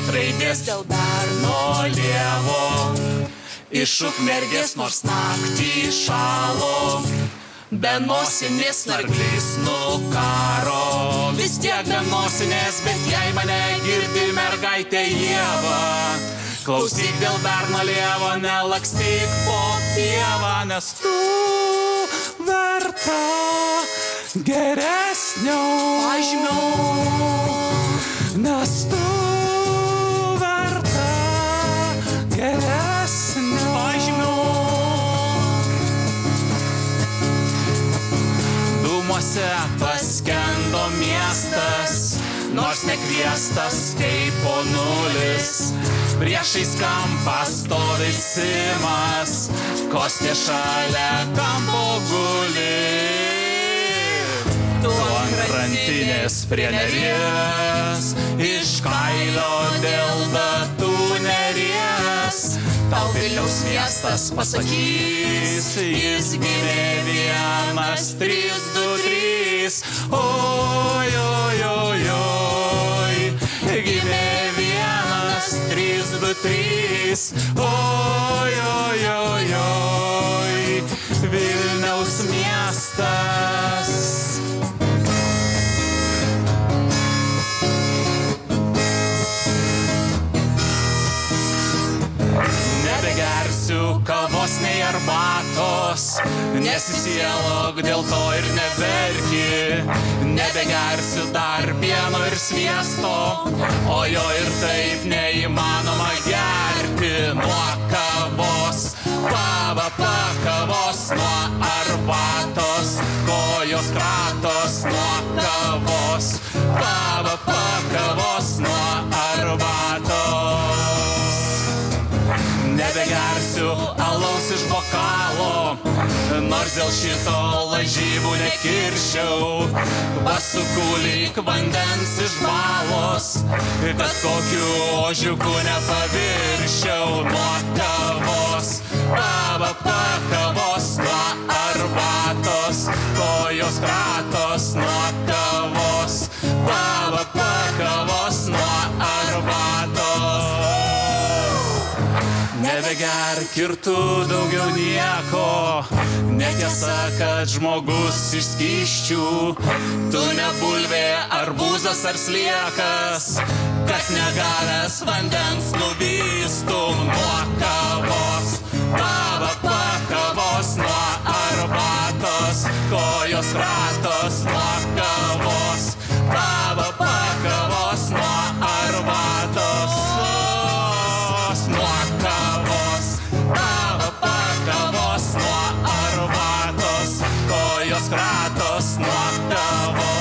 J raidės dėl berno Lėvo. Iš Ukmergės nors naktį šalo, be nosinės narglys nukaro. Vis tiek be nosinės, bet jei mane girdi mergaitė Ieva, klausyk dėl berno Lėvo, nelakstyk po pievą, nes tu verta geresnio pažymiau, nes tu verta geresnio pažymiau. Dūmuose paskendo miestas, nors nekviestas kaip po nulis. Priešais kampą stovi Simas, Kostė šalia kampo guli. Tu ant krantinės prie Neries, iš kailio dėl datų neries. Tau Vilniaus miestas pasakys, jis gimė 1, 3, 2, 3. Oi, oi, oi, oi, gimė 1, 3, 2, 3. Oi, oi, oi, oi, Vilniaus miestas. Nebegersiu kavos nei arbatos, nesisielok dėl to ir neverki. Nebegersiu dar pieno ir sviesto, o jo ir taip neįmanoma gerti. Nuo kavos, kavos, nuo arbatos, kojos kratos, nuo kavos, kavos, nuo arbatos. Nebegersiu alaus iš bokalo, nors dėl šito lažybų nekirščiau. Pasukulyk vandens iš balos, kad kokiu ožiuku nepavirščiau. Nuo kavos, kavos, nuo arbatos, kojos kratos, nuo kavos, kavos, nuo arbatos. Nebegerk ir tu daugiau nieko, netiesa, kad žmogus iš skysčių. Tu ne bulvė, arbūzas ar sliekas, kad negavęs vandens nuvystum. Nuo kavos, kavos, nuo arbatos, kojos ratos, nuo kavos, kavos, nuo arbatos. Nuo kavos, kavos, nuo arbatos, kojos kratos, nuo kavos.